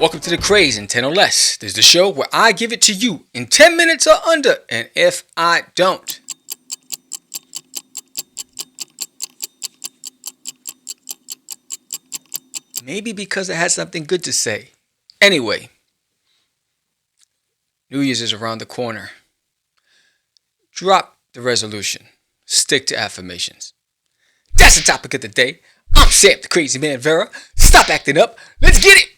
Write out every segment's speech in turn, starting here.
Welcome to The Craze in 10 or Less. This is the show where I give it to you in 10 minutes or under, and if I don't, maybe because I had something good to say. Anyway, New Year's is around the corner. Drop the resolution. Stick to affirmations. That's the topic of the day. I'm Sam, the Crazy Man Vera. Stop acting up. Let's get it.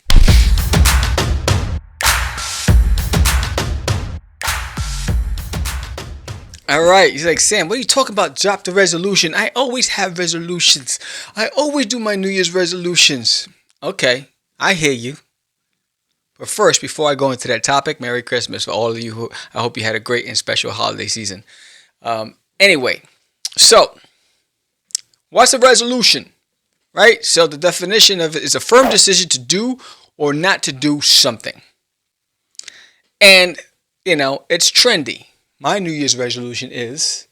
All right, he's like, Sam, what are you talking about? Drop the resolution. I always have resolutions. I always do my New Year's resolutions. Okay, I hear you. But first, before I go into that topic, Merry Christmas for all of you. I hope you had a great and special holiday season. Anyway, so what's a resolution? Right? So the definition of it is a firm decision to do or not to do something. And, it's trendy. My New Year's resolution is,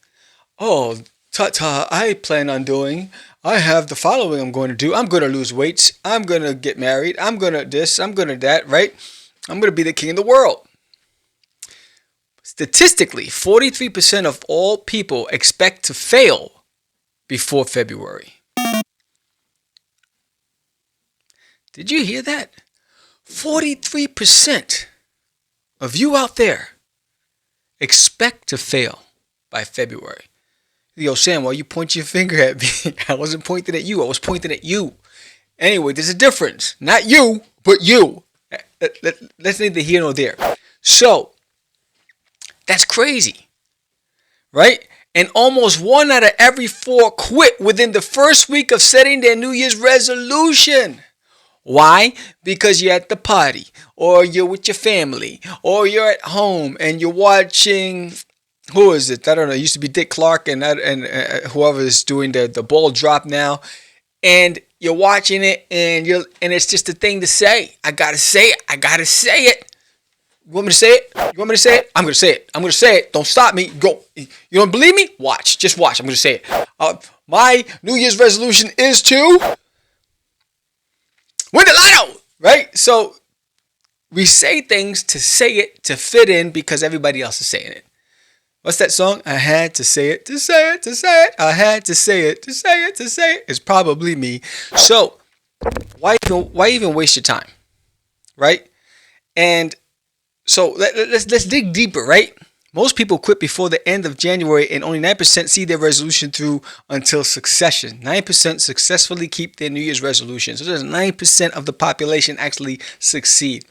I plan on doing, I have the following I'm going to do. I'm going to lose weight. I'm going to get married. I'm going to this. I'm going to that, right? I'm going to be the king of the world. Statistically, 43% of all people expect to fail before February. Did you hear that? 43% of you out there expect to fail by February. Yo, Sam, why you point your finger at me? I wasn't pointing at you. I was pointing at you. Anyway, there's a difference. Not you, but you. Let's neither here nor there. So, that's crazy. Right? And almost 1 out of every 4 quit within the first week of setting their New Year's resolution. Why? Because you're at the party, or you're with your family, or you're at home and you're watching, who is it? I don't know. It used to be Dick Clark and whoever is doing the ball drop now. And you're watching it and it's just a thing to say. I gotta say it. I gotta say it. You want me to say it? You want me to say it? I'm gonna say it. I'm gonna say it. Don't stop me. Go. You don't believe me? Watch. Just watch. I'm gonna say it. My New Year's resolution is to win the lotto, right? So we say things to say it, to fit in because everybody else is saying it. What's that song? I had to say it, to say it, to say it. I had to say it, to say it, to say it. It's probably me. So why even waste your time, right? And so let's dig deeper, right? Most people quit before the end of January and only 9% see their resolution through until succession. 9% successfully keep their New Year's resolution. So there's 9% of the population actually succeed.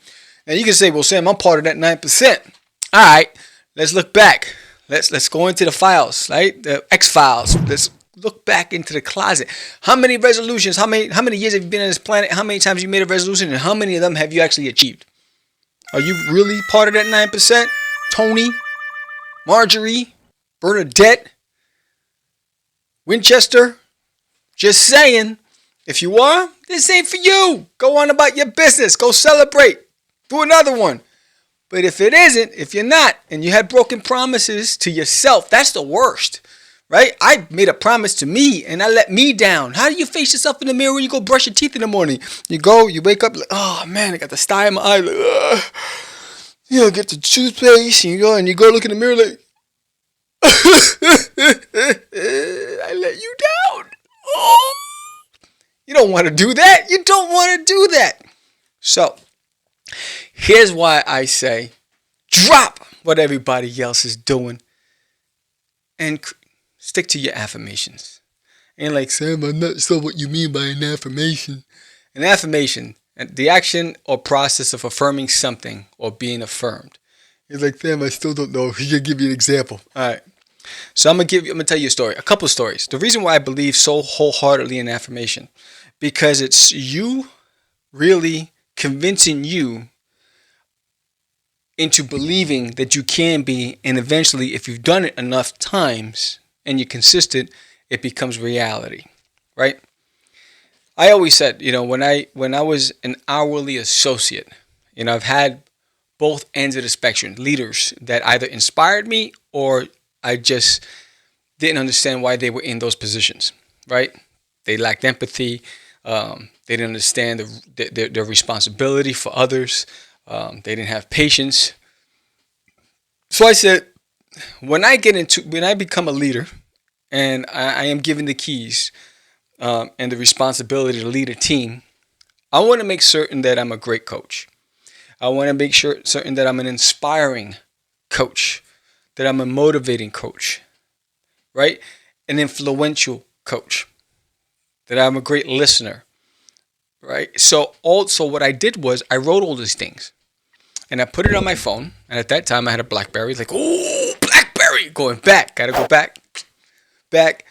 Now you can say, well, Sam, I'm part of that 9%. All right, let's look back. Let's go into the files, right? The X files. Let's look back into the closet. How many resolutions, how many years have you been on this planet? How many times have you made a resolution? And how many of them have you actually achieved? Are you really part of that 9%? Tony? Marjorie, Bernadette, Winchester, just saying, if you are, this ain't for you. Go on about your business. Go celebrate. Do another one. But if it isn't, if you're not, and you had broken promises to yourself, that's the worst, right? I made a promise to me, and I let me down. How do you face yourself in the mirror when you go brush your teeth in the morning? You wake up like, oh, man, I got the sty in my eye. Like, ugh. Get the toothpaste and you go look in the mirror like, I let you down. Oh. You don't want to do that. You don't want to do that. So, here's why I say, drop what everybody else is doing and stick to your affirmations. And like, Sam, I'm not sure what you mean by an affirmation. An affirmation, the action or process of affirming something or being affirmed. He's like, Sam, I still don't know. He can give you an example. All right. So I'm gonna tell you a story, a couple of stories. The reason why I believe so wholeheartedly in affirmation, because it's you really convincing you into believing that you can be, and eventually, if you've done it enough times and you're consistent, it becomes reality, right? I always said, when I was an hourly associate, I've had both ends of the spectrum, leaders that either inspired me or I just didn't understand why they were in those positions, right? They lacked empathy. They didn't understand their responsibility for others. They didn't have patience. So I said, when I become a leader, and I am given the keys and the responsibility to lead a team, I want to make certain that I'm a great coach. I want to make certain that I'm an inspiring coach, that I'm a motivating coach, right? An influential coach, that I'm a great listener, right? So also what I did was I wrote all these things and I put it on my phone. And at that time I had a BlackBerry. Like, oh, BlackBerry, going back, gotta go back, back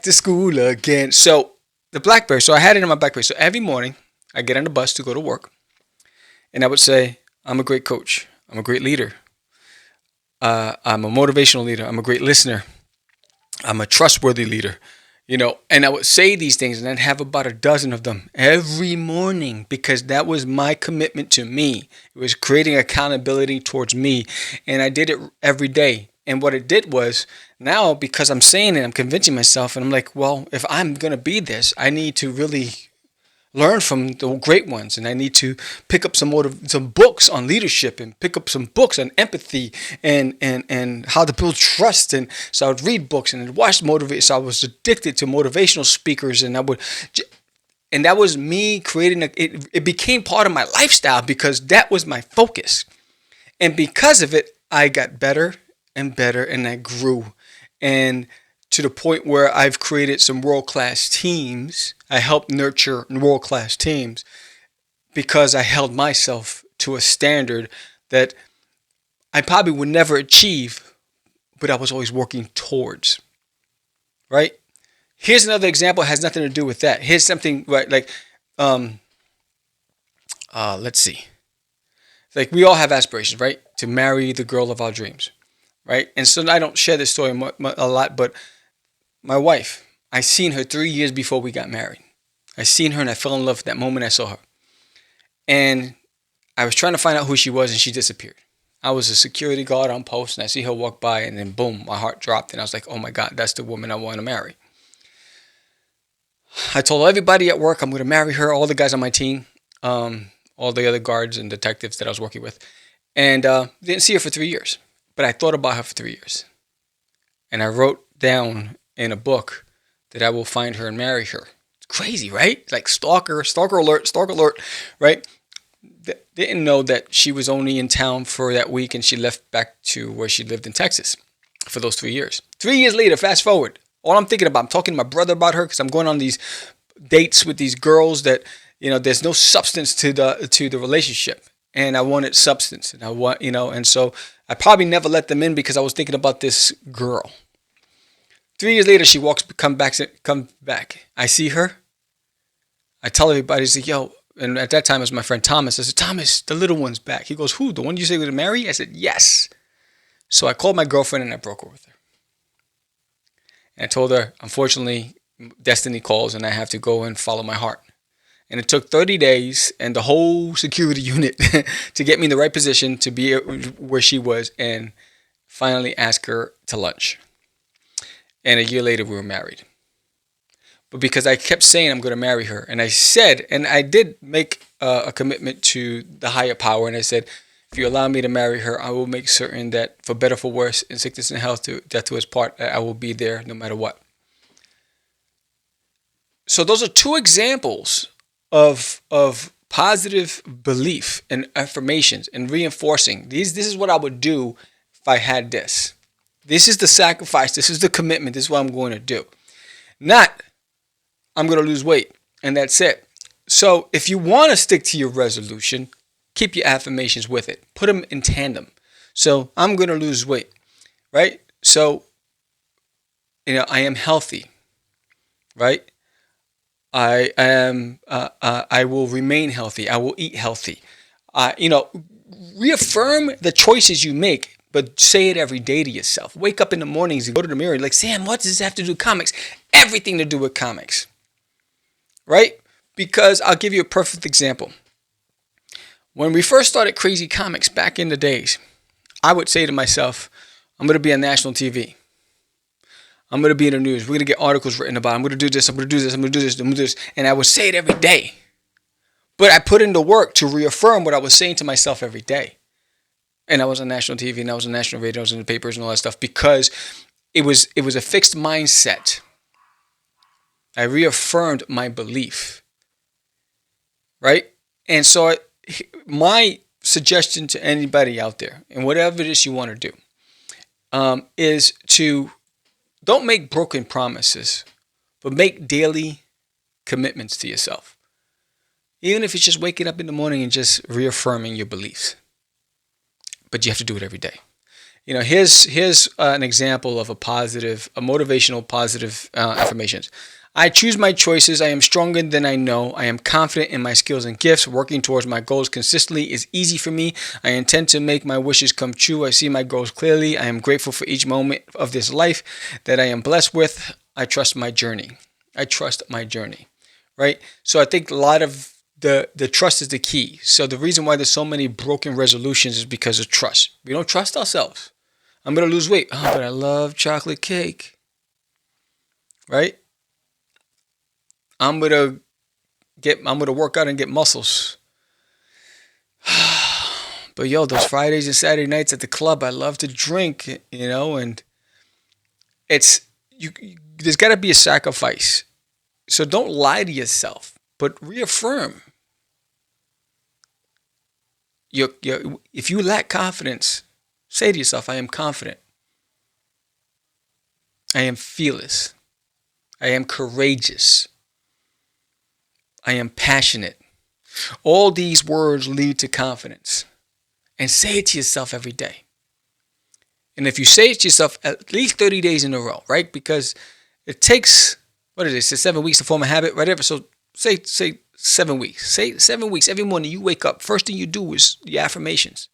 to school again. So the BlackBerry, so I had it in my BlackBerry. So every morning I get on the bus to go to work, and I would say, I'm a great coach. I'm a great leader. I'm a motivational leader. I'm a great listener. I'm a trustworthy leader. And I would say these things and I'd have about a dozen of them every morning because that was my commitment to me. It was creating accountability towards me, and I did it every day. And what it did was, now because I'm saying it, I'm convincing myself, and I'm like, well, if I'm going to be this, I need to really learn from the great ones, and I need to pick up some books on leadership, and pick up some books on empathy and how to build trust. And so I would read books and I'd watch motivate. So I was addicted to motivational speakers, and that was me creating it became part of my lifestyle because that was my focus. And because of it, I got better and better, and I grew. And to the point where I've created some world-class teams. I helped nurture world-class teams because I held myself to a standard that I probably would never achieve, but I was always working towards, right? Here's another example. It has nothing to do with that. Here's something, right, like, let's see. Like, we all have aspirations, right? To marry the girl of our dreams, right? And so I don't share this story a lot, but my wife, I seen her 3 years before we got married. I seen her and I fell in love that moment I saw her. And I was trying to find out who she was, and she disappeared. I was a security guard on post, and I see her walk by, and then boom, my heart dropped, and I was like, oh my God, that's the woman I want to marry. I told everybody at work I'm going to marry her, all the guys on my team, all the other guards and detectives that I was working with, and didn't see her for 3 years. But I thought about her for 3 years. And I wrote down in a book that I will find her and marry her. It's crazy, right? Like stalker alert, right? Didn't know that she was only in town for that week and she left back to where she lived in Texas for those 3 years. 3 years later, fast forward. All I'm thinking about, I'm talking to my brother about her because I'm going on these dates with these girls that, there's no substance to the relationship. And I wanted substance, and and so I probably never let them in because I was thinking about this girl. 3 years later, she come back. I see her. I tell everybody, I say, yo, and at that time it was my friend Thomas. I said, Thomas, the little one's back. He goes, who? The one you say we're going to marry? I said, yes. So I called my girlfriend and I broke her with her. And I told her, unfortunately, destiny calls and I have to go and follow my heart. And it took 30 days and the whole security unit to get me in the right position to be where she was and finally ask her to lunch. And a year later, we were married. But because I kept saying I'm going to marry her, and I said, and I did make a commitment to the higher power, and I said, if you allow me to marry her, I will make certain that for better, for worse, in sickness and health, to death to us part, I will be there no matter what. So those are two examples of positive belief and affirmations and reinforcing. This is what I would do if I had this. This is the sacrifice. This is the commitment. This is what I'm going to do. Not, I'm going to lose weight, and that's it. So if you want to stick to your resolution, keep your affirmations with it. Put them in tandem. So I'm going to lose weight, right? So, I am healthy, right? I am. I will remain healthy. I will eat healthy. Reaffirm the choices you make. But say it every day to yourself. Wake up in the mornings and go to the mirror and like, Sam, what does this have to do with comics? Everything to do with comics. Right? Because I'll give you a perfect example. When we first started Crazy Comics back in the days, I would say to myself, I'm going to be on national TV. I'm going to be in the news. We're going to get articles written about it. I'm going to do this. I'm going to do this. I'm going to do this. I'm going to do this. And I would say it every day. But I put in the work to reaffirm what I was saying to myself every day. And I was on national TV and I was on national radio, I was in the papers and all that stuff because it was a fixed mindset. I reaffirmed my belief. Right? And so my suggestion to anybody out there, and whatever it is you want to do, is to don't make broken promises, but make daily commitments to yourself. Even if it's just waking up in the morning and just reaffirming your beliefs. But you have to do it every day. Here's an example of a motivational positive affirmations. I choose my choices. I am stronger than I know. I am confident in my skills and gifts. Working towards my goals consistently is easy for me. I intend to make my wishes come true. I see my goals clearly. I am grateful for each moment of this life that I am blessed with. I trust my journey. Right? So I think a lot of the trust is the key. So the reason why there's so many broken resolutions is because of trust. We don't trust ourselves. I'm going to lose weight. Oh, but I love chocolate cake. Right? I'm gonna work out and get muscles. But those Fridays and Saturday nights at the club, I love to drink, and there's got to be a sacrifice. So don't lie to yourself, but reaffirm. If you lack confidence, say to yourself, I am confident. I am fearless. I am courageous. I am passionate. All these words lead to confidence. And say it to yourself every day. And if you say it to yourself at least 30 days in a row, right? Because it takes, 7 weeks to form a habit, whatever. So say 7 weeks. Say 7 weeks. Every morning you wake up, first thing you do is the affirmations.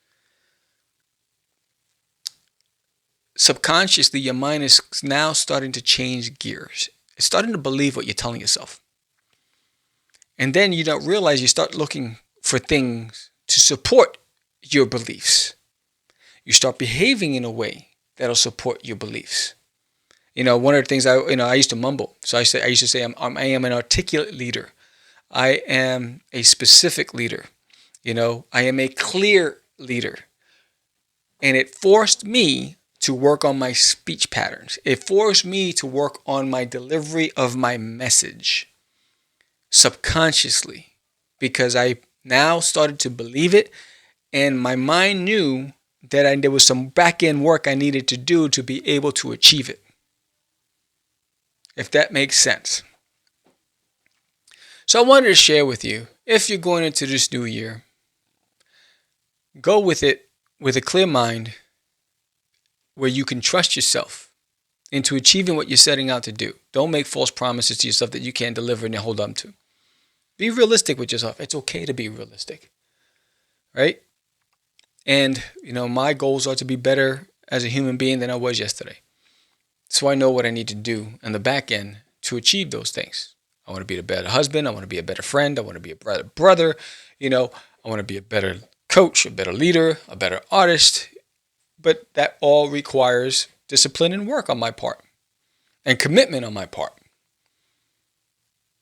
Subconsciously, your mind is now starting to change gears. It's starting to believe what you're telling yourself. And then you don't realize you start looking for things to support your beliefs. You start behaving in a way that'll support your beliefs. One of the things I used to mumble. So I used to say I am an articulate leader. I am a specific leader. I am a clear leader. And it forced me to work on my speech patterns. It forced me to work on my delivery of my message. Subconsciously, because I now started to believe it, and my mind knew that there was some back-end work I needed to do to be able to achieve it. If that makes sense. So I wanted to share with you, if you're going into this new year, go with it with a clear mind where you can trust yourself into achieving what you're setting out to do. Don't make false promises to yourself that you can't deliver and hold on to. Be realistic with yourself. It's okay to be realistic, right? And, my goals are to be better as a human being than I was yesterday. So I know what I need to do on the back end to achieve those things. I want to be a better husband. I want to be a better friend. I want to be a better brother. I want to be a better coach, a better leader, a better artist. But that all requires discipline and work on my part and commitment on my part.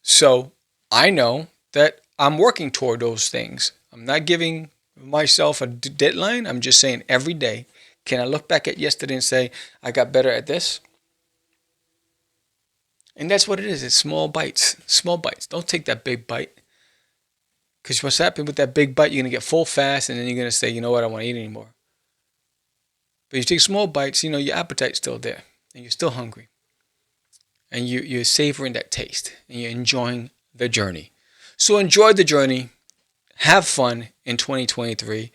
So I know that I'm working toward those things. I'm not giving myself a deadline. I'm just saying every day, can I look back at yesterday and say, I got better at this? And that's what it is. It's small bites. Small bites. Don't take that big bite. Because what's happening with that big bite, you're going to get full fast and then you're going to say, you know what, I don't want to eat anymore. But you take small bites, your appetite's still there. And you're still hungry. And you're savoring that taste. And you're enjoying the journey. So enjoy the journey. Have fun in 2023.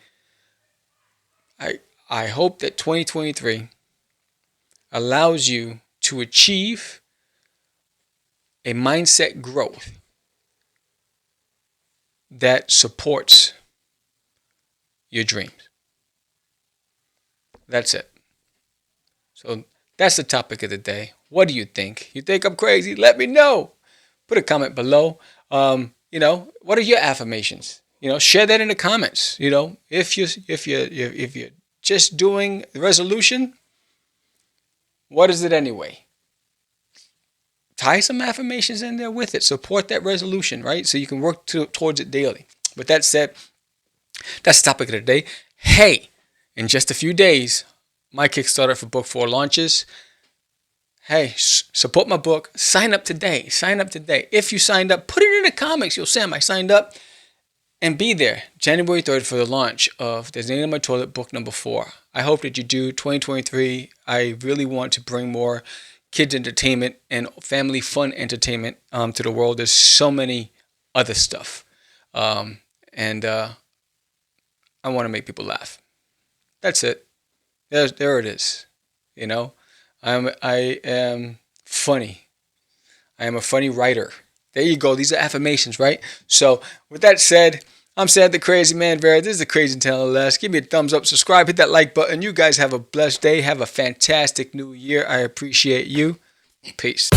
I hope that 2023 allows you to achieve a mindset growth that supports your dreams. That's it. So that's the topic of the day. What do you think? You think I'm crazy? Let me know. Put a comment below. What are your affirmations? Share that in the comments. If you're just doing the resolution, what is it anyway? tie some affirmations in there with it. Support that resolution, right? So you can work towards it daily. With that said, that's the topic of the day. Hey, in just a few days, my Kickstarter for book 4 launches. Hey, support my book. Sign up today. Sign up today. If you signed up, put it in the comments. You'll Sam, I signed up. And be there January 3rd for the launch of There's Name on My Toilet book number 4. I hope that you do. 2023, I really want to bring more kids entertainment and family fun entertainment to the world. There's so many other stuff. And I want to make people laugh. That's it. There it is. You know, I am funny. I am a funny writer. There you go. These are affirmations, right? So with that said, I'm Sad the Crazy Man Vera. This is the Crazy Talented Less. Give me a thumbs up, subscribe, hit that like button. You guys have a blessed day. Have a fantastic new year. I appreciate you. Peace.